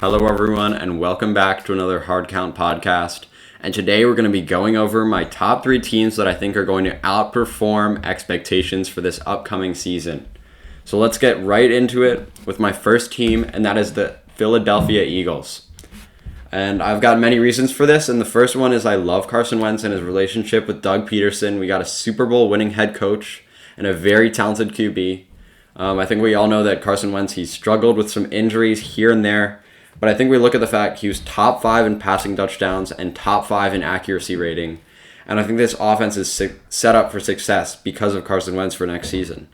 Hello, everyone, and welcome back to another Hard Count podcast. And today we're going to be going over my top 3 teams that I think are going to outperform expectations for this upcoming season. So let's get right into it with my first team, and that is the Philadelphia Eagles. And I've got many reasons for this, and the first one is I love Carson Wentz and his relationship with Doug Peterson. We got a Super Bowl winning head coach and a very talented QB. I think we all know that Carson Wentz, he struggled with some injuries here and there. But I think we look at the fact he was top 5 in passing touchdowns and top 5 in accuracy rating. And I think this offense is set up for success because of Carson Wentz for next season.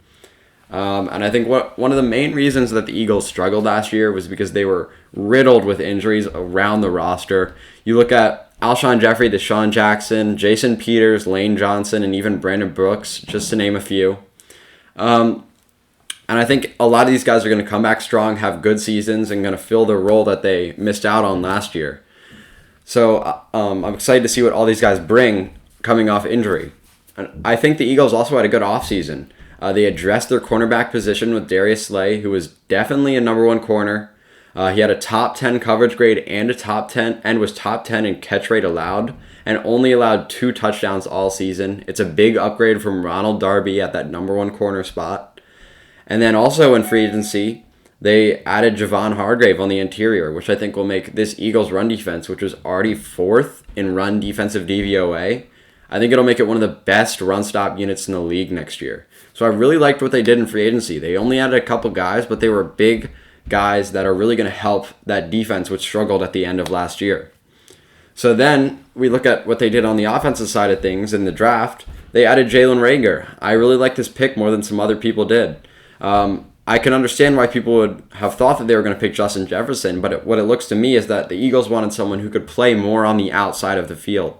And I think one of the main reasons that the Eagles struggled last year was because they were riddled with injuries around the roster. You look at Alshon Jeffrey, Deshaun Jackson, Jason Peters, Lane Johnson, and even Brandon Brooks, just to name a few. And I think a lot of these guys are going to come back strong, have good seasons, and going to fill the role that they missed out on last year. So I'm excited to see what all these guys bring coming off injury. And I think the Eagles also had a good offseason. They addressed their cornerback position with Darius Slay, who was definitely a number 1 corner. He had a top 10 coverage grade and was top 10 in catch rate allowed, and only allowed 2 touchdowns all season. It's a big upgrade from Ronald Darby at that number 1 corner spot. And then also in free agency, they added Javon Hargrave on the interior, which I think will make this Eagles run defense, which was already 4th in run defensive DVOA, I think it'll make it one of the best run stop units in the league next year. So I really liked what they did in free agency. They only added a couple guys, but they were big guys that are really going to help that defense, which struggled at the end of last year. So then we look at what they did on the offensive side of things in the draft. They added Jalen Reagor. I really like this pick more than some other people did. I can understand why people would have thought that they were going to pick Justin Jefferson, but what it looks to me is that the Eagles wanted someone who could play more on the outside of the field.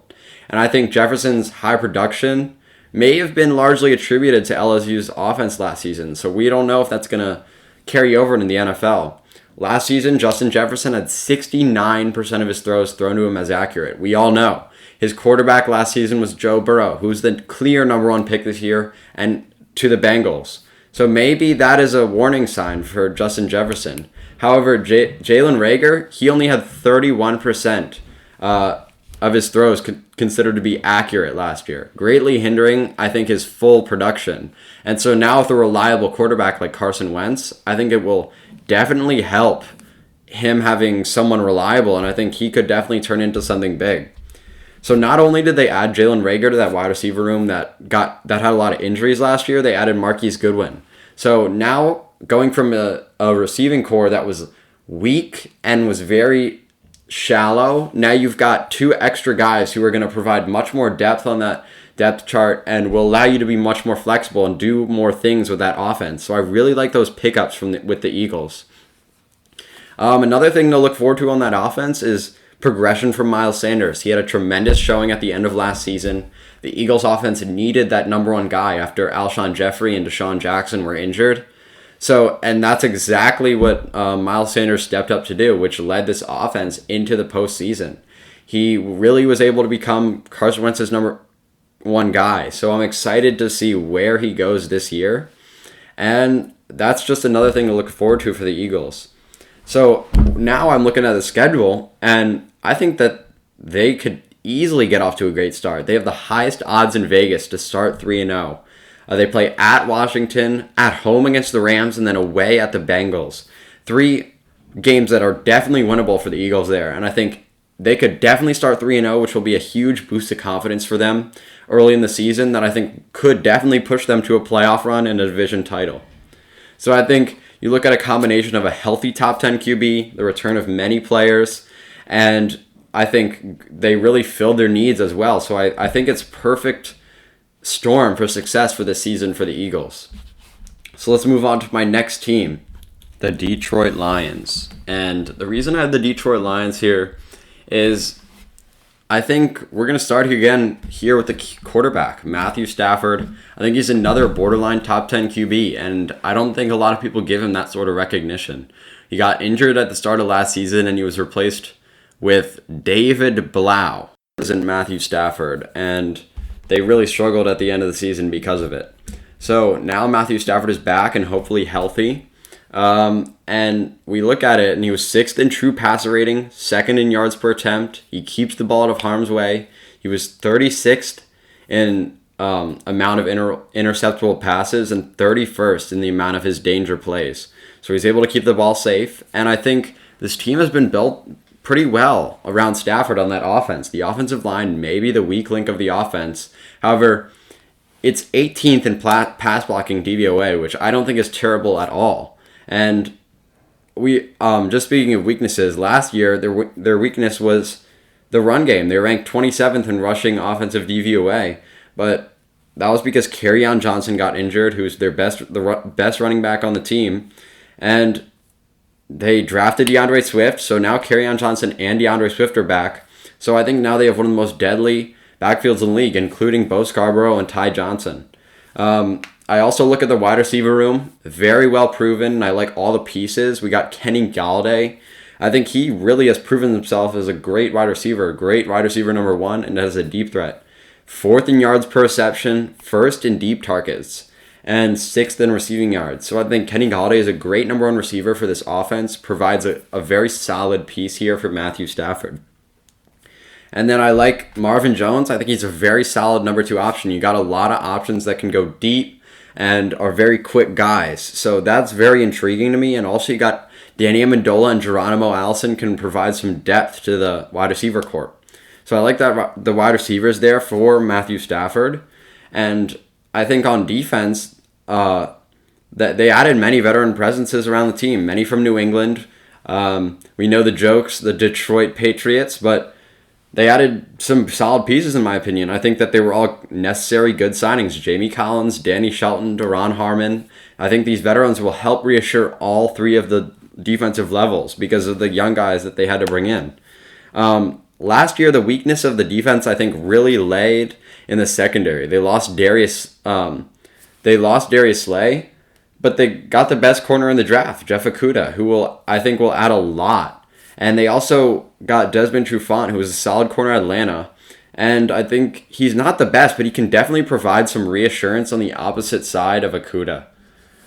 And I think Jefferson's high production may have been largely attributed to LSU's offense last season, so we don't know if that's going to carry over into the NFL. Last season, Justin Jefferson had 69% of his throws thrown to him as accurate. We all know. His quarterback last season was Joe Burrow, who's the clear number 1 pick this year, and to the Bengals. So maybe that is a warning sign for Justin Jefferson. However, Jalen Reagor, he only had 31% of his throws considered to be accurate last year, greatly hindering, I think, his full production. And so now with a reliable quarterback like Carson Wentz, I think it will definitely help him having someone reliable, and I think he could definitely turn into something big. So not only did they add Jalen Reagor to that wide receiver room that had a lot of injuries last year, they added Marquise Goodwin. So now going from a receiving core that was weak and was very shallow, now you've got 2 extra guys who are going to provide much more depth on that depth chart and will allow you to be much more flexible and do more things with that offense. So I really like those pickups with the Eagles. Another thing to look forward to on that offense is progression from Miles Sanders. He had a tremendous showing at the end of last season. The Eagles offense needed that number 1 guy after Alshon Jeffrey and Deshaun Jackson were injured. And that's exactly what Miles Sanders stepped up to do, which led this offense into the postseason. He really was able to become Carson Wentz's number 1 guy. So I'm excited to see where he goes this year. And that's just another thing to look forward to for the Eagles. So now I'm looking at the schedule, and I think that they could easily get off to a great start. They have the highest odds in Vegas to start 3-0. They play at Washington, at home against the Rams, and then away at the Bengals. 3 games that are definitely winnable for the Eagles there, and I think they could definitely start 3-0, which will be a huge boost of confidence for them early in the season that I think could definitely push them to a playoff run and a division title. So I think you look at a combination of a healthy top 10 QB, the return of many players, and I think they really filled their needs as well. So I think it's perfect storm for success for this season for the Eagles. So let's move on to my next team, the Detroit Lions. And the reason I have the Detroit Lions here is I think we're going to start again here with the quarterback, Matthew Stafford. I think he's another borderline top 10 QB, and I don't think a lot of people give him that sort of recognition. He got injured at the start of last season, and he was replaced with David Blau, isn't Matthew Stafford, and they really struggled at the end of the season because of it. So now Matthew Stafford is back and hopefully healthy. And we look at it, and he was sixth in true passer rating, second in yards per attempt. He keeps the ball out of harm's way. He was 36th in amount of interceptable passes and 31st in the amount of his danger plays. So he's able to keep the ball safe. And I think this team has been built pretty well around Stafford on that offense. The offensive line may be the weak link of the offense. However, it's 18th in pass blocking DVOA, which I don't think is terrible at all. And we just speaking of weaknesses, last year their weakness was the run game. They ranked 27th in rushing offensive DVOA, but that was because Kerryon Johnson got injured, who's their best running back on the team, and they drafted DeAndre Swift. So now Kerryon Johnson and DeAndre Swift are back. So I think now they have one of the most deadly backfields in the league, including Bo Scarborough and Ty Johnson. I also look at the wide receiver room, very well proven, and I like all the pieces. We got Kenny Galladay. I think he really has proven himself as a great wide receiver number one, and as a deep threat. Fourth in yards per reception, first in deep targets, and sixth in receiving yards. So I think Kenny Galladay is a great number one receiver for this offense, provides a very solid piece here for Matthew Stafford. And then I like Marvin Jones. I think he's a very solid number two option. You got a lot of options that can go deep and are very quick guys. So that's very intriguing to me. And also you got Danny Amendola and Geronimo Allison can provide some depth to the wide receiver corps. So I like that the wide receivers there for Matthew Stafford. And I think on defense, that they added many veteran presences around the team, many from New England. We know the jokes, the Detroit Patriots, but they added some solid pieces, in my opinion. I think that they were all necessary good signings. Jamie Collins, Danny Shelton, Daron Harmon. I think these veterans will help reassure all three of the defensive levels because of the young guys that they had to bring in. Last year, the weakness of the defense, I think, really laid in the secondary. They lost Darius Slay, but they got the best corner in the draft, Jeff Okudah, who I think will add a lot. And they also got Desmond Trufant, who was a solid corner at Atlanta. And I think he's not the best, but he can definitely provide some reassurance on the opposite side of Okudah.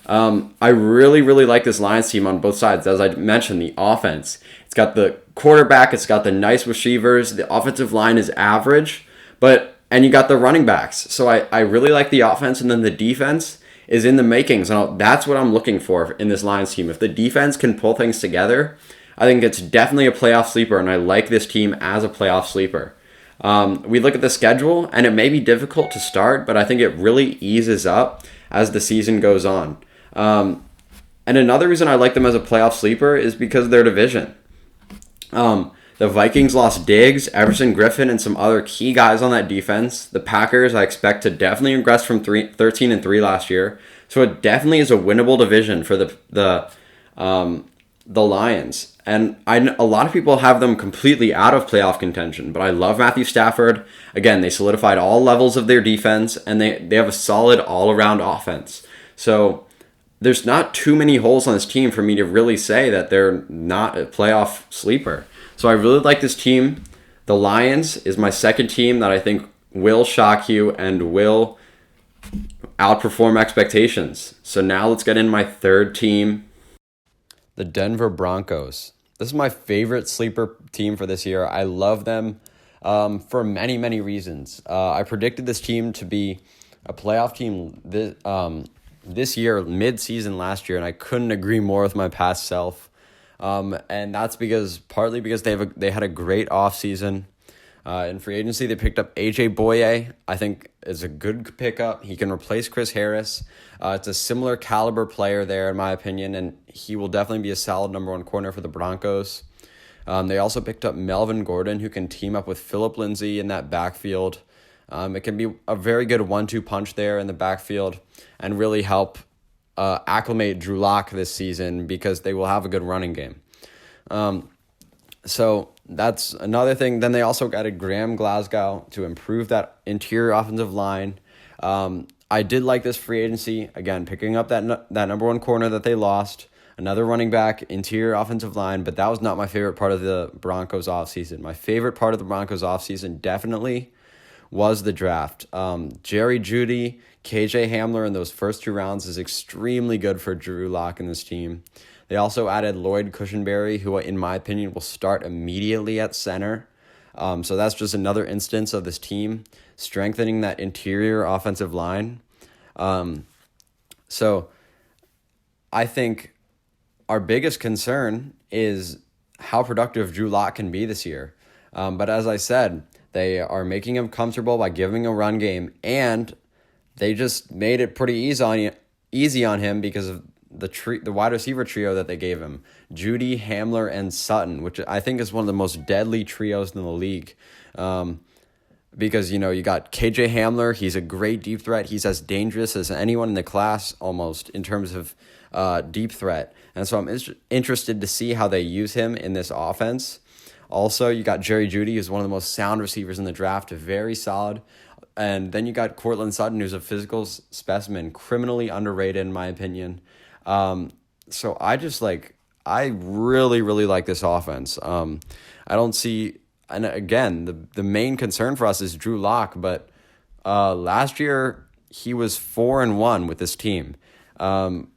I really, really like this Lions team on both sides. As I mentioned, the offense. It's got the quarterback. It's got the nice receivers. The offensive line is average. And you got the running backs. So I really like the offense. And then the defense is in the makings. And that's what I'm looking for in this Lions team. If the defense can pull things together, I think it's definitely a playoff sleeper, and I like this team as a playoff sleeper. We look at the schedule, and it may be difficult to start, but I think it really eases up as the season goes on. And another reason I like them as a playoff sleeper is because of their division. The Vikings lost Diggs, Everson Griffin, and some other key guys on that defense. The Packers, I expect to definitely regress from 13-3 last year, so it definitely is a winnable division for the Lions. And a lot of people have them completely out of playoff contention, but I love Matthew Stafford. Again, they solidified all levels of their defense, and they have a solid all-around offense. So there's not too many holes on this team for me to really say that they're not a playoff sleeper. So I really like this team. The Lions is my second team that I think will shock you and will outperform expectations. So now let's get in my third team, the Denver Broncos. This is my favorite sleeper team for this year. I love them for many, many reasons. I predicted this team to be a playoff team this year, mid-season last year, and I couldn't agree more with my past self. And that's partly because they had a great offseason. In free agency, they picked up A.J. Boye. I think is a good pickup. He can replace Chris Harris. It's a similar caliber player there, in my opinion, and he will definitely be a solid number one corner for the Broncos. They also picked up Melvin Gordon, who can team up with Phillip Lindsay in that backfield. It can be a very good 1-2 punch there in the backfield and really help acclimate Drew Lock this season because they will have a good running game. So that's another thing. Then they also added Graham Glasgow to improve that interior offensive line. I did like this free agency. Again, picking up that number one corner that they lost, another running back, interior offensive line, but that was not my favorite part of the Broncos offseason. My favorite part of the Broncos offseason definitely was the draft. Jerry Jeudy, KJ Hamler in those first 2 rounds is extremely good for Drew Lock and this team. They also added Lloyd Cushenberry, who in my opinion will start immediately at center. So that's just another instance of this team strengthening that interior offensive line. So I think our biggest concern is how productive Drew Lock can be this year. But as I said, they are making him comfortable by giving a run game, and they just made it pretty easy on him because of the wide receiver trio that they gave him. Jeudy, Hamler, and Sutton, which I think is one of the most deadly trios in the league. Because, you got KJ Hamler. He's a great deep threat. He's as dangerous as anyone in the class almost in terms of deep threat. And so I'm interested to see how they use him in this offense. Also, you got Jerry Jeudy, who's one of the most sound receivers in the draft, very solid. And then you got Courtland Sutton, who's a physical specimen, criminally underrated in my opinion. So I really, really like this offense. I don't see, and again, the main concern for us is Drew Lock, but last year he was 4-1 with this team, and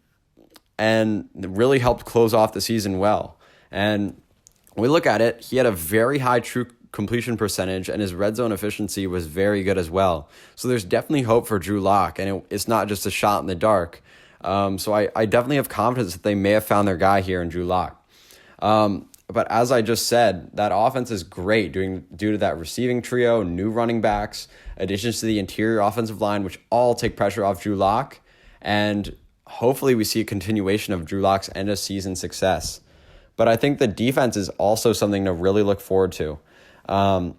really helped close off the season well. And when we look at it, he had a very high true completion percentage, and his red zone efficiency was very good as well. So there's definitely hope for Drew Lock, and it's not just a shot in the dark. So I definitely have confidence that they may have found their guy here in Drew Lock. But as I just said, that offense is great due to that receiving trio, new running backs, additions to the interior offensive line, which all take pressure off Drew Lock. And hopefully we see a continuation of Drew Lock's end of season success. But I think the defense is also something to really look forward to. I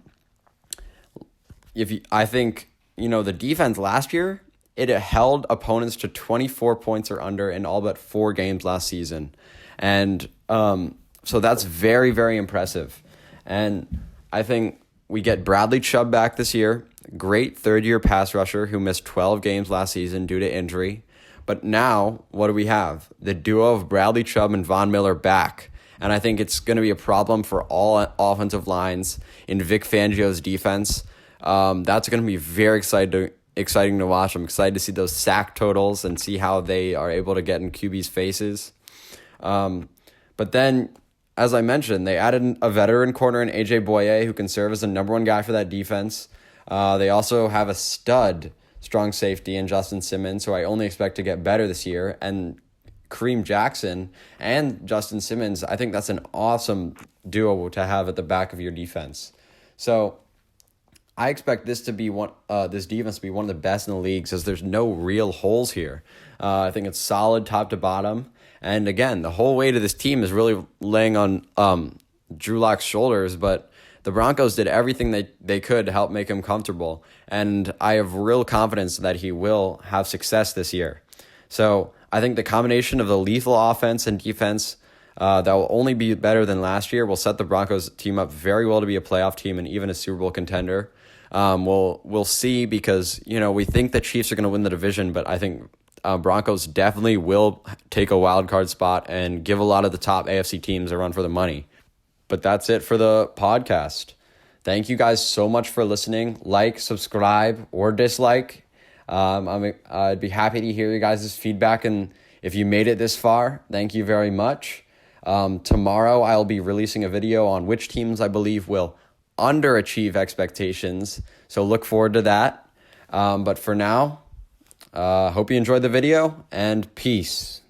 think the defense last year, it held opponents to 24 points or under in all but 4 games last season. And so that's very, very impressive. And I think we get Bradley Chubb back this year, great third-year pass rusher who missed 12 games last season due to injury. But now, what do we have? The duo of Bradley Chubb and Von Miller back. And I think it's going to be a problem for all offensive lines in Vic Fangio's defense. That's going to be very exciting to watch. I'm excited to see those sack totals and see how they are able to get in QB's faces. But then, as I mentioned, they added a veteran corner in A.J. Boye who can serve as the number 1 guy for that defense. They also have a stud strong safety in Justin Simmons, who I only expect to get better this year. And Kareem Jackson and Justin Simmons, I think that's an awesome duo to have at the back of your defense. So I expect this defense to be one of the best in the league, as there's no real holes here. I think it's solid top to bottom. And again, the whole weight of this team is really laying on Drew Lock's shoulders, but the Broncos did everything they could to help make him comfortable. And I have real confidence that he will have success this year. So I think the combination of the lethal offense and defense that will only be better than last year will set the Broncos team up very well to be a playoff team and even a Super Bowl contender. We'll see, because we think the Chiefs are going to win the division, but I think Broncos definitely will take a wild card spot and give a lot of the top AFC teams a run for the money. But that's it for the podcast. Thank you guys so much for listening. Like, subscribe, or dislike. I'd be happy to hear you guys' feedback, and if you made it this far, thank you very much. Tomorrow I'll be releasing a video on which teams I believe will underachieve expectations, so look forward to that. But for now, hope you enjoyed the video, and peace.